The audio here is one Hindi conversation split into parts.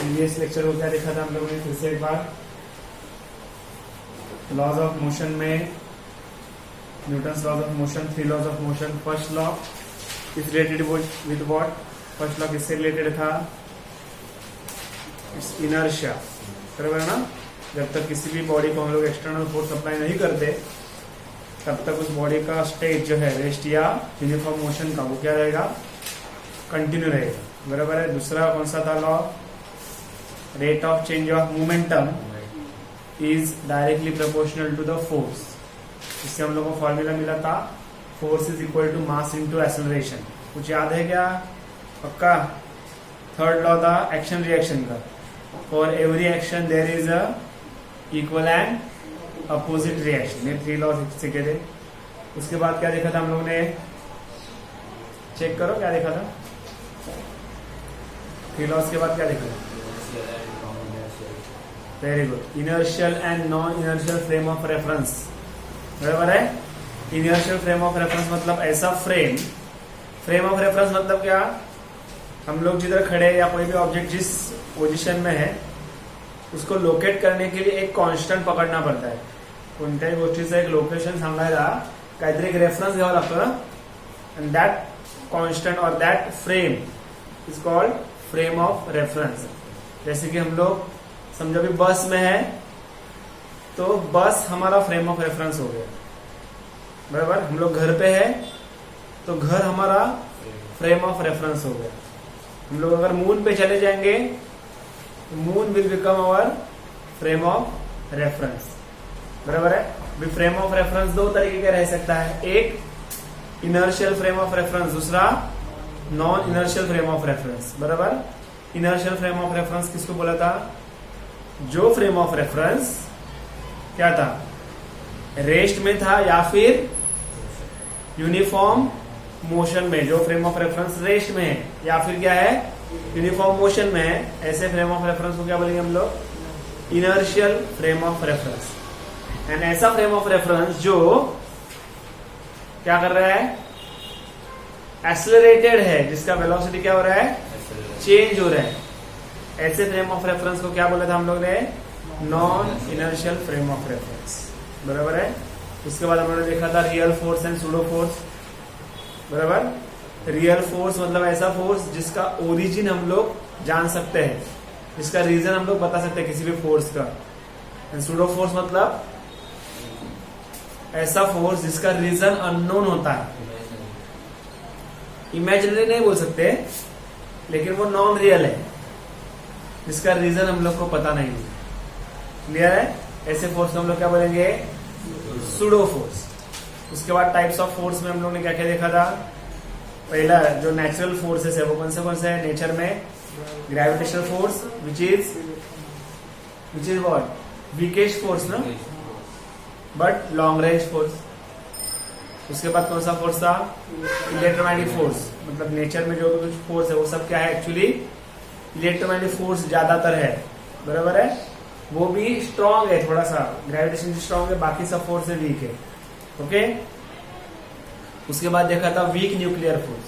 प्रीवियस लेक्चर को क्या देखा था हम लोगों ने, फिर से एक बार लॉज ऑफ मोशन में Newton's laws of motion, 3 laws of motion. First law is related with what? First law किससे रिलेटेड था? इट्स इनर्शिया, बराबर है ना। जब तक किसी भी बॉडी को हम लोग एक्सटर्नल फोर्स अप्लाई नहीं करते तब तक उस बॉडी का स्टेट जो है रेस्ट या यूनिफॉर्म मोशन का, वो क्या रहेगा? कंटिन्यू रहेगा, बराबर है। दूसरा कौन सा था law? Rate of change of momentum is directly proportional to the force. इससे हम लोग को फॉर्मूला मिला था, force is equal to mass into acceleration. कुछ याद है क्या? पक्का? थर्ड लॉ था एक्शन रिएक्शन का, for every action there is a equal and opposite reaction. ये 3 लॉ सीखे थे। उसके बाद क्या देखा था हम लोग ने? चेक करो क्या देखा था। 3 लॉस के बाद क्या देखा था? Very good. Inertial and non inertial frame of reference, बराबर है। इनर्शियल फ्रेम ऑफ रेफरेंस मतलब ऐसा फ्रेम ऑफ रेफरेंस मतलब क्या? हम लोग जिधर खड़े या कोई भी ऑब्जेक्ट जिस पोजीशन में है उसको लोकेट करने के लिए एक कांस्टंट पकडना पडता है. कोणत्याही गोष्टीचं एक लोकेशन सांगायला काहीतरी एक रेफरन्स घ्यावं लागतं ना, and that constant or that frame is called frame of reference. जैसे कि हम लोग समझो अभी बस में है तो बस हमारा फ्रेम ऑफ रेफरेंस हो गया, बराबर. हम लोग घर पे है तो घर हमारा फ्रेम ऑफ रेफरेंस हो गया. हम लोग अगर मून पे चले जाएंगे तो moon will become our frame of reference, बराबर है. भी फ्रेम ऑफ रेफरेंस दो तरीके का रह सकता है, एक इनर्शियल फ्रेम ऑफ रेफरेंस, दूसरा non inertial frame of reference, बराबर. इनर्शियल फ्रेम ऑफ रेफरेंस किसको बोला था? जो फ्रेम ऑफ रेफरेंस क्या था, रेस्ट में था या फिर यूनिफॉर्म मोशन में. जो फ्रेम ऑफ रेफरेंस रेस्ट में है या फिर क्या है, यूनिफॉर्म मोशन में है, ऐसे फ्रेम ऑफ रेफरेंस को क्या बोलेंगे हम लोग? Inertial frame of reference. And ऐसा फ्रेम ऑफ रेफरेंस जो क्या कर रहा है, एक्सेलरेटेड है, जिसका वेलोसिटी क्या हो रहा है, चेंज हो रहा है, ऐसे फ्रेम ऑफ रेफरेंस को क्या बोला था हम लोग ने? Non inertial frame of reference, बराबर है. उसके बाद हम लोगों ने देखा था real force and pseudo force, बराबर. रियल फोर्स मतलब ऐसा फोर्स जिसका ओरिजिन हम लोग जान सकते हैं, जिसका रीजन हम लोग बता सकते हैं किसी भी फोर्स का. एंड सूडो फोर्स मतलब ऐसा फोर्स जिसका रीजन अननोन होता है. इमेजिनरी नहीं बोल सकते, लेकिन वो नॉन रियल है, जिसका रीजन हम लोग को पता नहीं है. क्लियर है? ऐसे फोर्स को हम लोग क्या बोलेंगे? Pseudo force. उसके बाद टाइप्स ऑफ फोर्स में हम लोग ने क्या क्या देखा था? पहला जो नेचुरल फोर्सेस है वो कौन से है नेचर में? Gravitational force which is what, weakest force ना, बट लॉन्ग रेंज फोर्स. उसके बाद कौन सा फोर्स था? Electromagnetic force. मतलब नेचर में जो कुछ फोर्स है वो सब क्या है, एक्चुअली इलेक्ट्रोमैग्नेटिक फोर्स ज्यादातर है, बराबर है. वो भी स्ट्रांग है थोड़ा सा, ग्रेविटेशन स्ट्रांग है, बाकी सब फोर्स है वीक है. ओके. उसके बाद देखा था week nuclear force,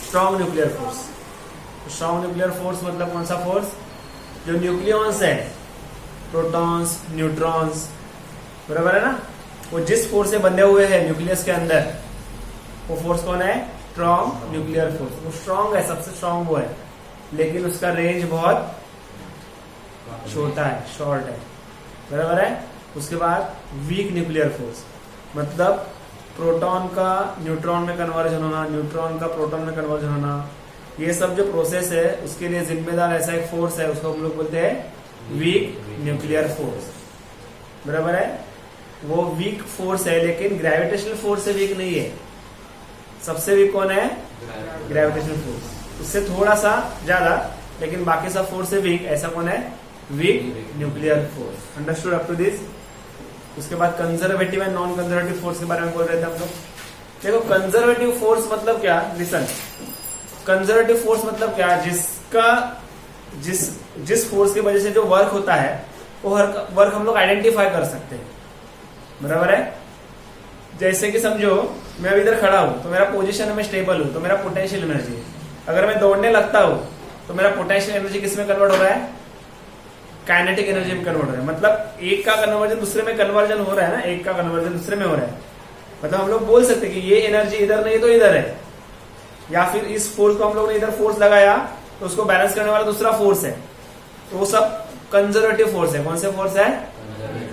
strong nuclear force. Strong nuclear force मतलब कौन सा फोर्स? जो न्यूक्लियॉन्स है, प्रोटॉन्स, न्यूट्रॉन्स, बराबर है ना, वो जिस फोर्स से बंधे हुए हैं न्यूक्लियस के अंदर, वो फोर्स कौन है? Strong nuclear force. वो स्ट्रांग है, सबसे स्ट्रांग वो है, लेकिन उसका रेंज बहुत छोटा है, शॉर्ट है, बराबर है. उसके बाद वीक न्यूक्लियर फोर्स मतलब प्रोटॉन का न्यूट्रॉन में कन्वर्जन होना, न्यूट्रॉन का प्रोटॉन में कन्वर्जन होना, ये सब जो प्रोसेस है उसके लिए जिम्मेदार ऐसा एक फोर्स है, उसको हम लोग बोलते हैं वीक न्यूक्लियर फोर्स, बराबर है. वो वीक फोर्स है, लेकिन ग्रेविटेशनल फोर्स से वीक नहीं है. सबसे वीक कौन है? Gravitational force. उससे थोड़ा सा ज्यादा, लेकिन बाकी सब फोर्स से वीक. ऐसा कौन है? Weak nuclear force. Understood up to this? उसके बाद conservative and non conservative force के बारे में बोल रहे थे हम लोग. देखो कंजर्वेटिव फोर्स मतलब क्या, लिसन. कंजर्वेटिव फोर्स मतलब क्या, जिसका जिस फोर्स की वजह से जो वर्क होता है वो वर्क हम लोग आइडेंटिफाई कर सकते हैं, बराबर है. जैसे कि समझो मैं अभी इधर खड़ा हूं तो मेरा पोजीशन में स्टेबल हूं, तो मेरा पोटेंशियल एनर्जी है. अगर मैं दौड़ने लगता हूं तो मेरा पोटेंशियल एनर्जी किस में कन्वर्ट हो रहा है, काइनेटिक एनर्जी में कन्वर्ट हो रहा है। मतलब एक का कन्वर्जन दूसरे में कन्वर्जन हो रहा है ना, एक का कन्वर्जन दूसरे में हो रहा है। मतलब हम लोग बोल सकते हैं कि ये एनर्जी इधर नहीं तो इधर है, या फिर इस फोर्स को हम लोग ने इधर फोर्स लगाया तो उसको बैलेंस करने वाला दूसरा फोर्स है, तो वो सब कंजर्वेटिव फोर्स है। कौन से फोर्स है,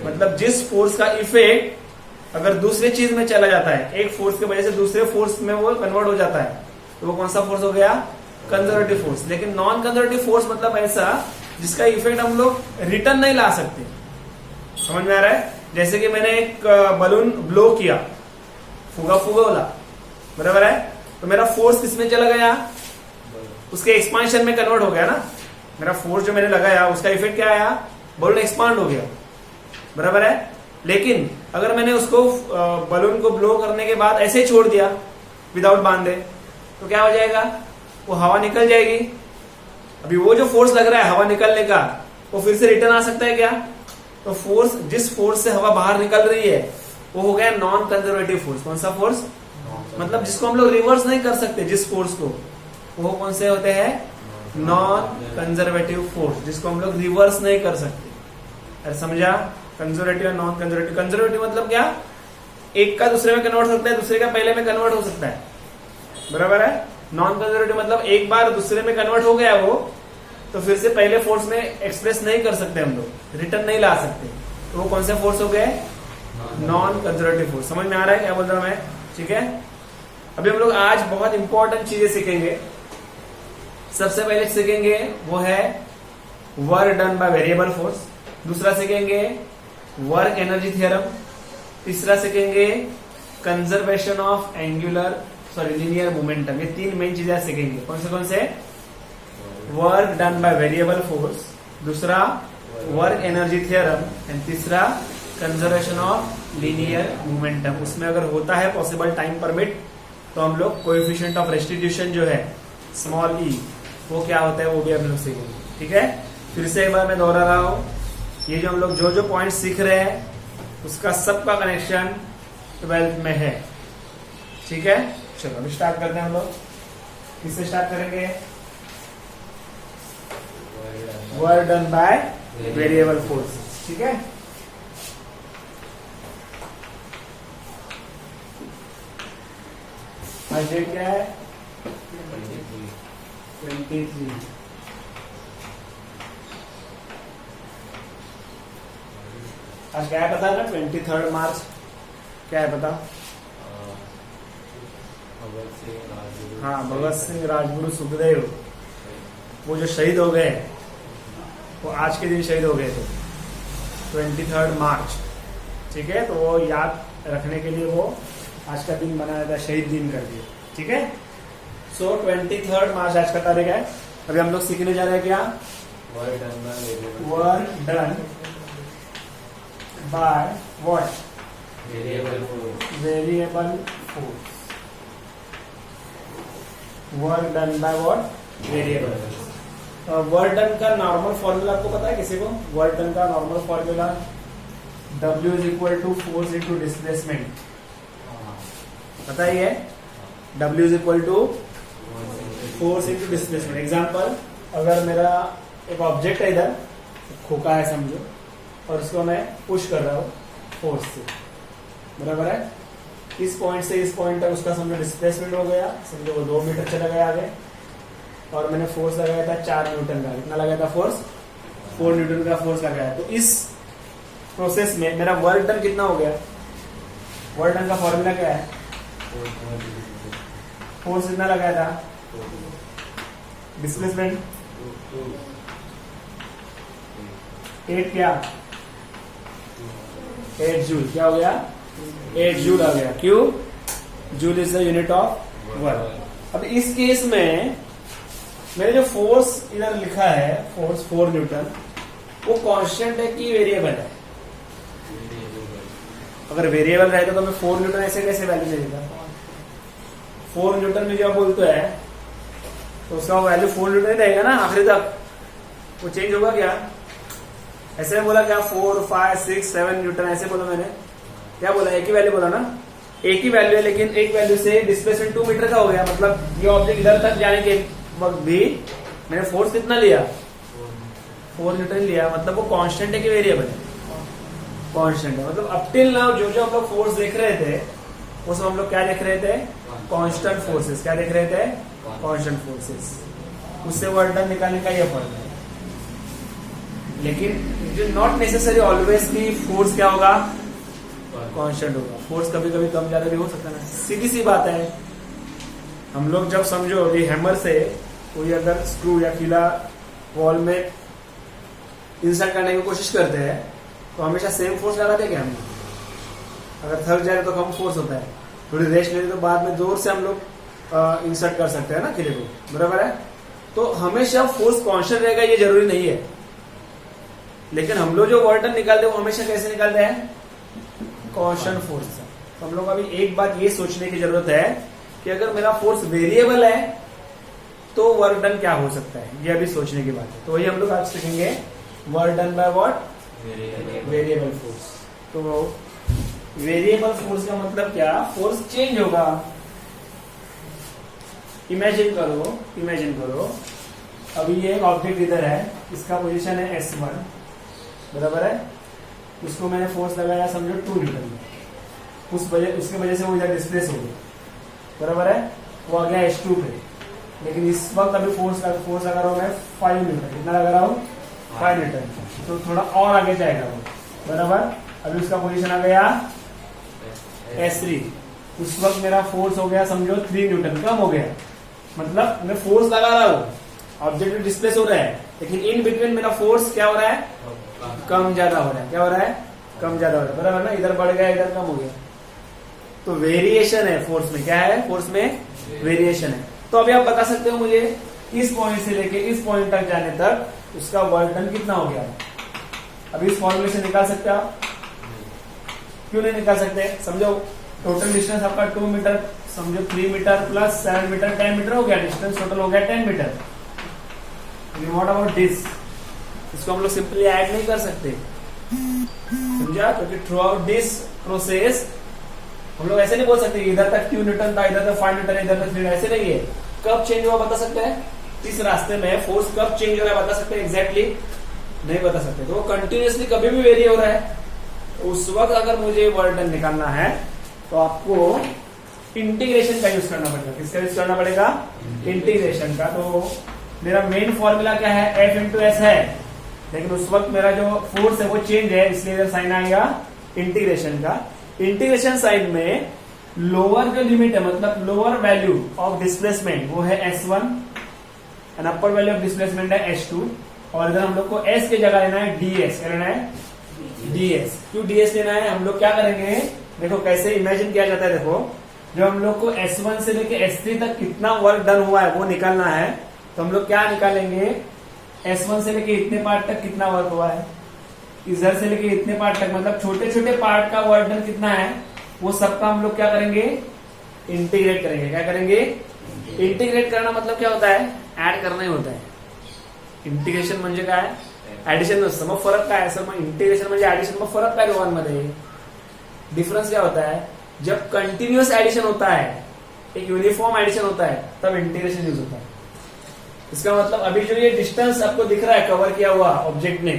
मतलब जिस फोर्स का इफेक्ट अगर दूसरे चीज में चला जाता है, एक फोर्स की वजह से दूसरे फोर्स में वो कन्वर्ट हो जाता है, तो वो कौन सा फोर्स हो गया, कंजर्वेटिव फोर्स। लेकिन नॉन कंजर्वेटिव फोर्स मतलब ऐसा जिसका इफेक्ट हम लोग रिटर्न नहीं ला सकते। समझ में आ रहा है? जैसे कि मैंने एक बलून ब्लो किया, फुगा बोला, बराबर है, तो मेरा फोर्स किसमें चला गया, उसके एक्सपांशन में कन्वर्ट हो गया ना। मेरा फोर्स जो मैंने लगाया उसका इफेक्ट क्या आया, बलून एक्सपांड हो गया, बराबर है। लेकिन अगर मैंने उसको बलून को ब्लो करने के बाद ऐसे ही छोड़ दिया विदाउट बांधे, तो क्या हो जाएगा, वो हवा निकल जाएगी। अभी वो जो फोर्स लग रहा है हवा निकलने का, वो फिर से रिटर्न आ सकता है क्या, तो फोर्स, जिस फोर्स से हवा बाहर निकल रही है वो हो गया नॉन कंजर्वेटिव फोर्स। कौन सा फोर्स, मतलब जिसको हम लोग रिवर्स नहीं कर सकते, जिस फोर्स को, वो कौन से होते हैं, नॉन कंजर्वेटिव फोर्स, जिसको हम लोग रिवर्स नहीं कर सकते। अरे समझा, कंजर्वेटिव और नॉन कंजर्वेटिव। कंजर्वेटिव मतलब क्या, एक का दूसरे में कन्वर्ट हो सकता है, दूसरे का पहले में कन्वर्ट हो सकता है, बराबर है। नॉन कंजर्वेटिव मतलब एक बार दूसरे में कन्वर्ट हो गया वो, तो फिर से पहले फोर्स में एक्सप्रेस नहीं कर सकते हम लोग, रिटर्न नहीं ला सकते, तो वो कौन से फोर्स हो गए, नॉन कंजर्वेटिव फोर्स। समझ में आ रहा है क्या बोल रहा हूं मैं, ठीक है। अभी हम लोग आज बहुत इंपॉर्टेंट चीजें सीखेंगे। सबसे पहले सीखेंगे वो है work done by variable force, दूसरा सीखेंगे वर्क एनर्जी थ्योरम, तीसरा सीखेंगे कंजर्वेशन ऑफ लीनियर मोमेंटम। ये तीन मेन चीजें सीखेंगे। कौन से, work done by variable force, दूसरा वर्क एनर्जी थ्योरम, एंड तीसरा कंजर्वेशन ऑफ लीनियर मोमेंटम। उसमें अगर होता है पॉसिबल टाइम परमिट, तो हम लोग कोएफिशिएंट ऑफ रेस्टिट्यूशन जो है स्मॉल ई, वो क्या होता है वो भी हम लोग सीखेंगे, ठीक है। फिर से एक बार मैं दोहरा रहा हूं, ये जो हम लोग जो पॉइंट सीख रहे हैं उसका सबका कनेक्शन 12th में है, ठीक है। चलो अभी स्टार्ट करते हैं हम लोग। किससे स्टार्ट करेंगे, work done by variable force, ठीक है। आज डेट क्या है, 23। आज क्या है पता है ना, 23 मार्च, क्या है पता, हाँ, भगत सिंह राजगुरु सुखदेव, वो जो शहीद हो गए, वो आज के दिन शहीद हो गए थे, 23 मार्च, ठीक है। तो वो याद रखने के लिए वो आज का दिन बनाया था, शहीद दिन कर दिया, ठीक है। सो 23 मार्च आज का तारीख है। अभी हम लोग सीखने जा रहे हैं क्या, work done by what, variable force. Work done by what, variable force. Work done का नॉर्मल फॉर्मूला आपको पता है किसी को, वर्क डन का normal formula W is equal to force into displacement, पता ही है। W is equal to force into displacement. Example, अगर मेरा एक ऑब्जेक्ट है इधर, खोखा है समझो, और उसको मैं पुश कर रहा हूँ फोर्स से, बराबर है। इस पॉइंट से इस पॉइंट तक उसका समझो डिस्प्लेसमेंट हो गया, समझो वो 2 मीटर चला गया आगे, और मैंने फोर्स लगाया था 4 न्यूटन का। कितना लगाया था फोर्स, 4 न्यूटन का फोर्स लगाया। तो इस प्रोसेस में मेरा वर्क डन कितना हो गया, वर्क डन का फॉर्मूला क्या है, फोर्स कितना लगाया था, डिस्प्लेसमेंट 8 क्या, 8 जूल, क्या हो गया, 8 जूल आ गया। क्यों, joule is the unit of work. अब इस केस में मैंने जो फोर्स इधर लिखा है, फोर्स 4 न्यूटन, वो कांस्टेंट है कि वेरिएबल है। अगर वेरिएबल रहेगा तो मैं 4 न्यूटन ऐसे कैसे वैल्यू दे देगा, 4 न्यूटन में जो बोलते हैं तो उसका वैल्यू 4 न्यूटन ही रहेगा ना आखिरी तक, वो चेंज होगा क्या, ऐसे बोला क्या, 4, 5, 6, 7 न्यूटन ऐसे बोला मैंने, क्या बोला, एक ही वैल्यू बोला ना, एक ही वैल्यू है, लेकिन एक वैल्यू से डिस्प्लेसमेंट 2 मीटर का हो गया। मतलब ये ऑब्जेक्ट इधर तक जाने के वक्त भी मैंने फोर्स कितना लिया, 4 न्यूटन लिया, मतलब वो कांस्टेंट है कि वेरिएबल है, कांस्टेंट है। मतलब अप टिल नाउ जो हम लोग फोर्स देख रहे थे वो सब हम लोग क्या देख रहे थे, कांस्टेंट फोर्सेस। क्या देख रहे थे, कांस्टेंट फोर्सेस। उससे वर्क डन निकालने का ये फर्क है। लेकिन it is not necessary always की फोर्स क्या होगा, कांस्टेंट होगा। फोर्स कभी कभी कम ज्यादा भी हो सकता है, सीधी सी बात है। हम लोग जब समझो अभी हैमर से कोई अगर स्क्रू या कीला वॉल में इंसर्ट करने की कोशिश करते हैं तो हमेशा सेम फोर्स लगाते हैं क्या हम लोग? अगर थक जाए तो कम फोर्स होता है, थोड़ी रेस्ट ले तो बाद में जोर से हम लोग इंसर्ट कर सकते हैं ना कीले को, बराबर है। तो हमेशा फोर्स कांस्टेंट रहेगा ये जरूरी नहीं है। लेकिन हम लोग जो वर्क डन निकालते हैं वो हमेशा कैसे निकालते हैं, कांस्टेंट फोर्स से। तो हम लोग अभी एक बात ये सोचने की जरूरत है कि अगर मेरा फोर्स वेरिएबल है तो वर्क डन क्या हो सकता है, ये अभी सोचने की बात है। तो वही हम लोग आज सीखेंगे, work done by what, variable force. तो वेरिएबल फोर्स का मतलब क्या, फोर्स चेंज होगा। इमेजिन करो अभी ये एक ऑब्जेक्ट इधर है, इसका पोजीशन है S1, बराबर है। उसको मैंने फोर्स लगाया समझो 2 न्यूटन, उसके वजह से वो इधर डिस्प्लेस हो गया, बराबर है। वो आ गया S2 पे। लेकिन इस वक्त अभी फोर्स लगा रहा हूं मैं 5 न्यूटन। कितना लगा रहा हूं, 5 न्यूटन। तो थोड़ा और आगे जाएगा वो, बराबर। अभी उसका पोजीशन आ गया S3। उस वक्त मेरा फोर्स हो गया समझो 3 न्यूटन, कम हो गया। मतलब मैं फोर्स लगा रहा हूं, ऑब्जेक्ट डिस्प्लेस हो रहा है, लेकिन इन बिटवीन मेरा फोर्स क्या हो रहा है, कम ज्यादा हो रहा है। क्या हो रहा है, कम ज्यादा हो रहा है, बराबर ना। इधर बढ़ गया, इधर कम हो गया। तो वेरिएशन है फोर्स में। क्या है, फोर्स में वेरिएशन है। तो अभी आप बता सकते हो मुझे इस पॉइंट से लेके इस पॉइंट तक जाने तक उसका वर्क डन कितना हो गया। अभी इस फॉर्मूले से निकाल सकते हो आप, क्यों नहीं निकाल सकते। समझो टोटल डिस्टेंस आपका 2 मीटर, समझो 3 मीटर प्लस 7 मीटर 10 मीटर हो गया। डिस्टेंस टोटल हो गया 10 मीटर। व्हाट अबाउट दिस, इसको हम लोग सिंपली ऐड नहीं कर सकते, समझा। क्योंकि थ्रू आउट दिस प्रोसेस हम लोग ऐसे नहीं बोल सकते इधर तक 2 न्यूटन था, इधर तक 5 न्यूटन, इधर तक 3, ऐसे नहीं है। कब चेंज हुआ बता सकते हैं, इस रास्ते में फोर्स कब चेंज हो रहा है बता सकते हैं, एग्जैक्टली नहीं बता सकते। तो वो कंटिन्यूअसली कभी भी वेरी हो रहा है। उस वक्त अगर मुझे वर्क डन निकालना है तो आपको इंटीग्रेशन का यूज करना पड़ेगा। किसका यूज करना पड़ेगा, इंटीग्रेशन का। तो मेरा मेन फॉर्मूला क्या है, F इंटू एस है। लेकिन उस वक्त मेरा जो फोर्स है वो चेंज है, इसलिए इधर साइन आएगा इंटीग्रेशन का। इंटीग्रेशन साइड में लोअर जो लिमिट है, मतलब लोअर वैल्यू ऑफ डिस्प्लेसमेंट वो है S1 and upper value of displacement है S2। और इधर हम लोग को S की जगह लेना है DS। क्या लेना है, DS। क्यों DS लेना है, हम लोग क्या करेंगे, देखो कैसे इमेजिन किया जाता है। देखो जब हम लोग को S1 से लेके S3 तक कितना वर्क डन हुआ है वो निकालना है, तो हम लोग क्या निकालेंगे, S1 से लेके इतने पार्ट तक कितना वर्क हुआ है, इधर से लेके इतने पार्ट तक, मतलब छोटे छोटे पार्ट का वर्क डन कितना है, वो सबका हम लोग क्या करेंगे, इंटीग्रेट करेंगे। क्या करेंगे, इंटीग्रेट करना मतलब क्या होता है, ऍड करना ही होता है। इंटिग्रेशन म्हणजे काय, ऍडिशन नसतं। मग फरक काय सर, मग इंटिग्रेशन म्हणजे ऍडिशन, मग फरक काय दोघांमध्ये, डिफरेंस क्या होता है, जब कंटिन्यूअस एडिशन होता है, एक यूनिफॉर्म एडिशन होता है, तब इंटीग्रेशन यूज होता है। इसका मतलब अभी जो ये डिस्टेंस आपको दिख रहा है कवर किया हुआ ऑब्जेक्ट ने,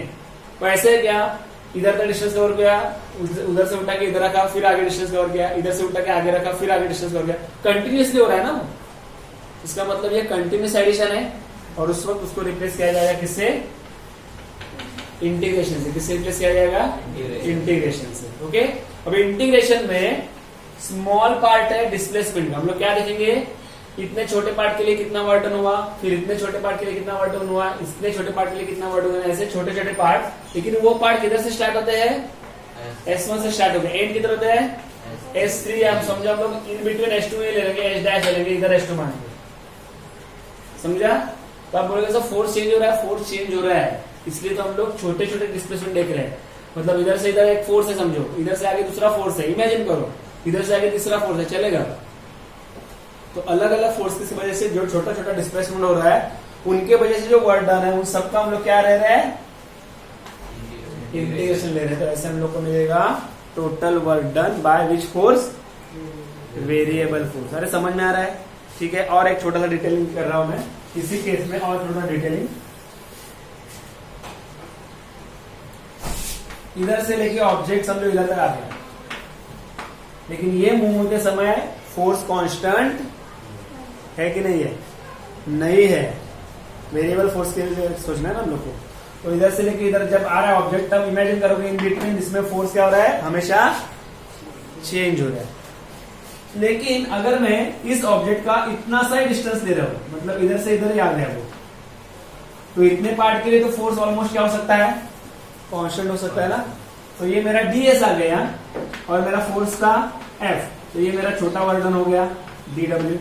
तो ऐसे क्या, इधर तक डिस्टेंस कवर किया, उधर से उठा के इधर रखा, फिर आगे डिस्टेंस कवर किया, इधर से उठा के आगे रखा, फिर आगे डिस्टेंस कवर किया, कंटिन्यूअसली हो रहा है ना। इसका मतलब ये कंटिन्यूअस एडिशन है। और उस वक्त उसको रिप्लेस किया जाएगा किससे, इंटीग्रेशन से। किससे रिप्लेस किया जाएगा, इंटीग्रेशन से। ओके, अब इंटीग्रेशन में स्मॉल पार्ट है डिस्प्लेसमेंट का। हम लोग क्या देखेंगे, इतने छोटे पार्ट के लिए कितना वर्क डन हुआ, फिर इतने छोटे पार्ट के लिए कितना वर्क डन हुआ, इतने छोटे पार्ट के लिए कितना वर्क डन हुआ, ऐसे छोटे छोटे पार्ट। लेकिन वो पार्ट किधर से स्टार्ट होते हैं, S1 से स्टार्ट होते हैं। एंड किधर होते हैं, S3। आप समझो, हम लोग इन बिटवीन S2 में ले लेंगे, S डैश ले लेंगे, इधर S2 मानेंगे, समझा। तो आप बोलोगे सर फोर्स चेंज हो रहा है, फोर्स चेंज हो रहा है, इसलिए तो हम लोग छोटे छोटे डिस्प्लेसमेंट देख रहे हैं। मतलब इधर से इधर एक फोर्स है समझो, इधर से आगे दूसरा फोर्स है, इमेजिन करो, इधर से आगे तीसरा फोर्स है, चलेगा। तो अलग अलग फोर्स की वजह से जो छोटा छोटा डिस्प्लेसमेंट हो रहा है, उनके वजह से जो वर्क डन है, उन सबका हम लोग क्या रह रहे हैं, इंटीग्रेशन ले रहे हैं। तो ऐसे हम लोग को मिलेगा total work done by which force, variable force. अरे समझ में आ रहा है, ठीक है। और एक छोटा सा डिटेलिंग कर रहा हूं मैं, इसी केस में और थोड़ा डिटेलिंग, इधर से लेके ऑब्जेक्ट समझो इधर तक आ गया, लेकिन ये मूव होते समय फोर्स कांस्टेंट है कि नहीं है? नहीं है, वेरिएबल फोर्स के लिए सोचना है ना हम लोग को। तो इधर से लेके इधर जब आ रहा है ऑब्जेक्ट, तब इमेजिन करोगे इन बिटवीन जिसमें फोर्स क्या हो रहा है? हमेशा चेंज हो रहा है। लेकिन अगर मैं इस ऑब्जेक्ट का इतना सा ही डिस्टेंस ले रहा हूं, मतलब इधर से इधर ही आ गया वो, तो इतने पार्ट के लिए तो फोर्स ऑलमोस्ट क्या हो सकता है? कांस्टेंट हो सकता है ना। तो ये मेरा ds आ गया और मेरा फोर्स का F, तो ये मेरा छोटा वर्डन हो गया dw।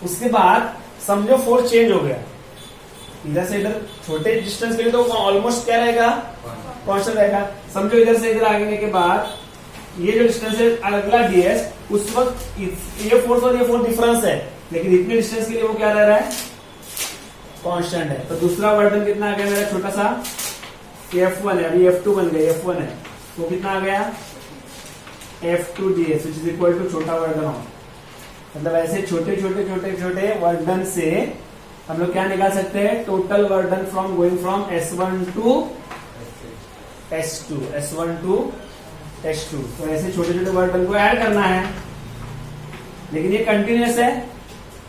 उसके बाद समझो फोर्स चेंज हो गया, इधर से इधर छोटे डिस्टेंस के लिए तो ऑलमोस्ट क्या रहेगा? कांस्टेंट रहेगा। समझो इधर से इधर आगे के बाद ये जो डिस्टेंस है अगला ds, उस वक्त ये फोर्स और ये फोर्स डिफरेंस है, लेकिन इतने डिस्टेंस के लिए वो क्या रह रहा है? कांस्टेंट है। तो दूसरा वर्डन कितना आ गया मेरा? छोटा सा F1 है, अभी F2 बन गया, F1 है, तो कितना आ गया? F2 ds which is equal to छोटा वर्डन ऑफ, मतलब ऐसे छोटे छोटे छोटे छोटे वर्डन से हम लोग क्या निकाल सकते हैं? Total work done from going from S1 to S2, S1 to S2। तो ऐसे छोटे छोटे वर्डन को ऐड करना है, लेकिन ये कंटिन्यूअस है,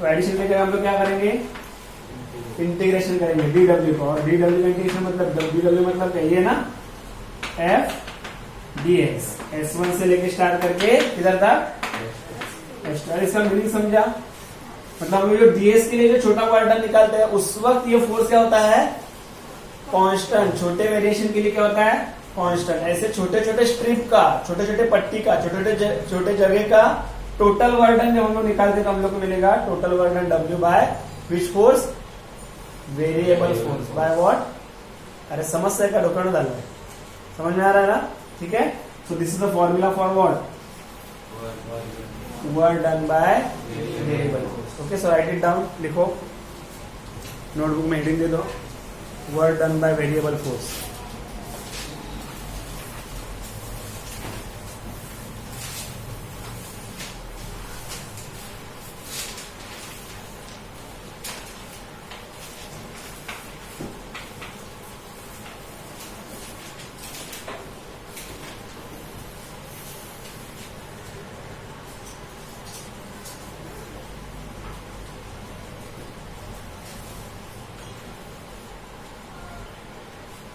तो एडिशन में हम लोग क्या करेंगे? इंटीग्रेशन करेंगे dw को, और dw का इंटीग्रेशन मतलब dw मतलब कहिए ना f ds, S1 से लेके स्टार्ट करके किधर तक? इसका मीनिंग समझा? मतलब हम जो ds के लिए जो छोटा वर्डन निकालते हैं उस वक्त ये फोर्स क्या होता है? कांस्टेंट। छोटे वेरिएशन के लिए क्या होता है? कांस्टेंट। ऐसे छोटे छोटे स्ट्रिप का, छोटे छोटे पट्टी का, छोटे छोटे जगह का टोटल वर्डन जब हम लोग निकालते तो हम लोग को मिलेगा total वर्डन W by which force? Variable force by what? अरे समस्या का ढोकना डाल रहा है, समझ में आ रहा है ना? ठीक है। So this is the formula for what? Work done by variable force. Okay, so right it down, लिखो नोटबुक में हेडिंग दे दो, work done by variable force.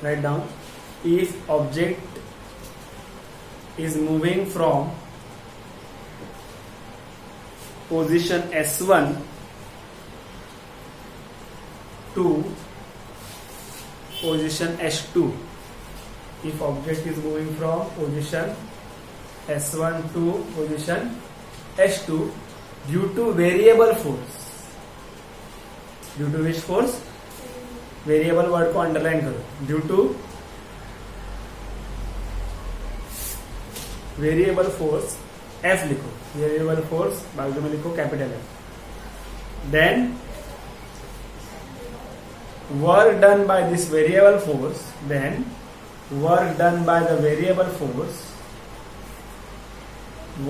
Write down, if object is moving from position S1 to position S2, if object is moving from position S1 to position S2 due to variable force, due to which force? Variable word को अंडरलाइन करो, due to variable force F लिखो, वेरिएबल फोर्स बाजू में लिखो capital F। Then work done by this variable force, then work done by the variable force,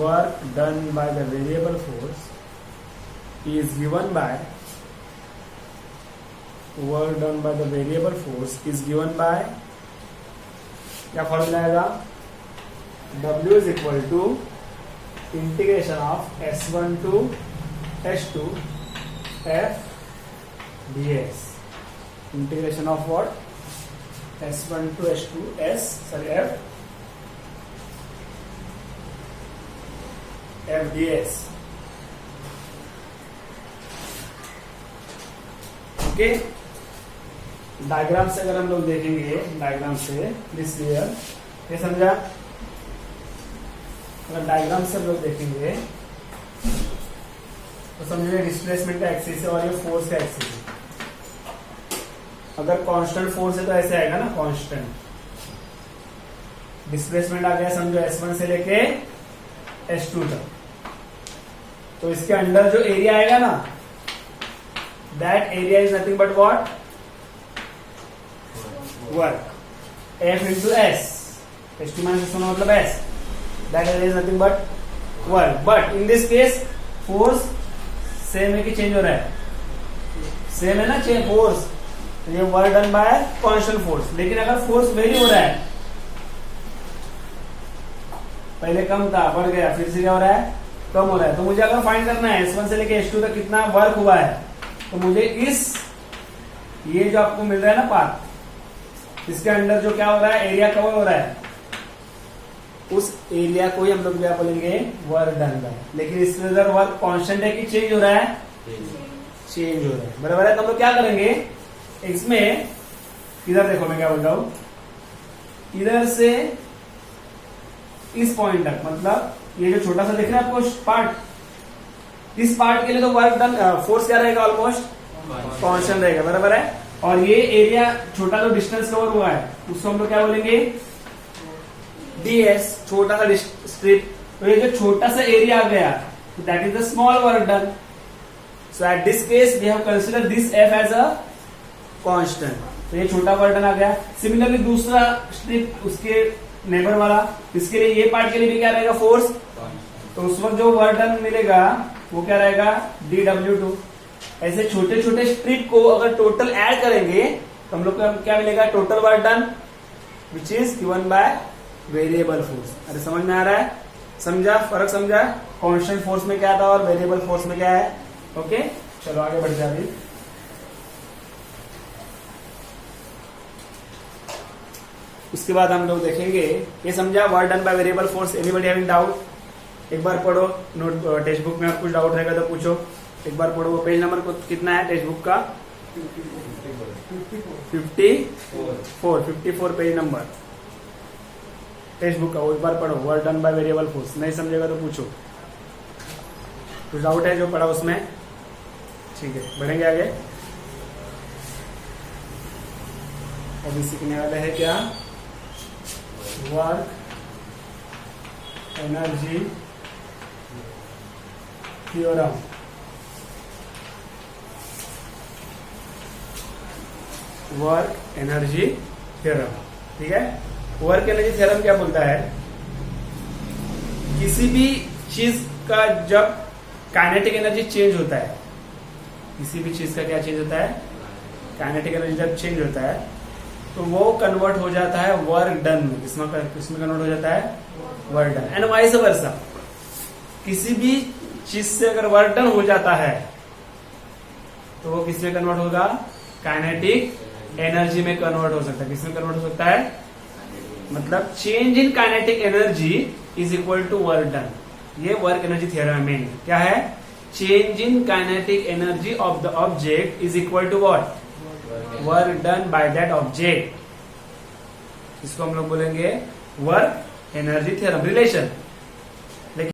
work done by the variable force is given by, work done by the variable force is given by, क्या फॉर्मूला आएगा? W is equal to integration of S1 to S2 F ds, integration of what? S1 to S2 F ds। Okay, diagram से अगर हम लोग देखेंगे, डायग्राम से दिस क्लियर, ये समझा? अगर डायग्राम से हम लोग देखेंगे तो समझिए डिस्प्लेसमेंट का एक्सिस है और ये फोर्स का एक्सिस है। अगर कांस्टेंट फोर्स है तो ऐसे आएगा ना, कांस्टेंट। डिस्प्लेसमेंट आ गया समझो S1 से लेके S2 तक, तो इसके अंदर जो एरिया आएगा ना, that area is nothing but what? Work. F into S. S2 minus S1 मतलब S. That area is nothing but work. But in this case, force same है कि change हो रहा है? सेम है ना, चेन फोर्स, तो ये work done bye constant force. लेकिन अगर फोर्स वेरी हो रहा है, पहले कम था बढ़ गया, फिर से क्या हो रहा है, कम हो रहा है, तो मुझे अगर फाइंड करना है S1 से लेके S2 तक कितना वर्क हुआ है, तो मुझे ये जो आपको मिल रहा है ना पाथ, इसके अंदर जो क्या हो रहा है, एरिया कवर हो रहा है, उस एरिया को ही हम लोग क्या बोलेंगे, वर्क डन बाय। लेकिन इसमें अगर वर्क कांस्टेंट है कि चेंज हो रहा है, चेंज हो रहा है, बराबर है। तो हम लोग क्या करेंगे इसमें, इधर देखो मैं क्या बोल रहा हूं, इधर से इस पॉइंट तक, मतलब ये जो छोटा सा दिख रहा है आपको पार्ट, इस पार्ट के लिए तो वर्क डन फोर्स क्या रहेगा, ऑलमोस्ट कांस्टेंट रहेगा, बराबर है। और ये एरिया छोटा जो डिस्टेंस कवर हुआ है उसको हम लोग क्या बोलेंगे, ds, छोटा सा स्ट्रिप। तो ये जो छोटा सा एरिया आ गया, that is the small work done. So at this case we have consider this f as a constant, तो ये छोटा वर्क डन आ गया। सिमिलरली दूसरा स्ट्रिप उसके नेबर वाला, इसके लिए ये पार्ट के लिए भी क्या रहेगा, फोर्स, तो उस वक्त जो वर्क डन मिलेगा वो क्या रहेगा, dw2। ऐसे छोटे छोटे स्ट्रिप को अगर टोटल ऐड करेंगे तो हम लोग को क्या मिलेगा, total work done which is given by variable force. अरे समझ में आ रहा है, समझा फर्क, समझा कांस्टेंट फोर्स में क्या था और वेरिएबल फोर्स में क्या है। ओके चलो आगे बढ़ जाए। अभी उसके बाद हम लोग देखेंगे, ये समझा work done by variable force. Anybody having doubt, एक बार पढ़ो नोट टेक्स्ट बुक में, कुछ डाउट रहेगा तो पूछो, एक बार पढ़ो। वो पेज नंबर कितना है टेक्स्ट बुक का, 54 पेज नंबर टेक्स्ट बुक का, वो एक बार पढ़ो, work done by variable force. नहीं समझेगा तो पूछो, कुछ डाउट है जो पढ़ा उसमें, ठीक है बढ़ेंगे आगे। अभी सीखने वाले हैं क्या, work energy theorem. Work energy theorem, ठीक है। वर्क एनर्जी थ्योरम क्या बोलता है, किसी भी चीज का जब काइनेटिक एनर्जी चेंज होता है, किसी भी चीज का क्या चेंज होता है, काइनेटिक एनर्जी जब चेंज होता है तो वो कन्वर्ट हो जाता है वर्क डन में। किसमें कन्वर्ट हो जाता है, work done. And vice versa, किसी भी चीज से अगर वर्क डन हो जाता है तो वो किसमें कन्वर्ट होगा, काइनेटिक एनर्जी में कन्वर्ट हो सकता है। किसमें कन्वर्ट हो सकता है, मतलब change in kinetic energy is equal to work done. ये वर्क एनर्जी थ्योरम में क्या है, change in kinetic energy of the object is equal to what, work done by that object. इसको हम लोग बोलेंगे वर्क एनर्जी थ्योरम। रिलेशन,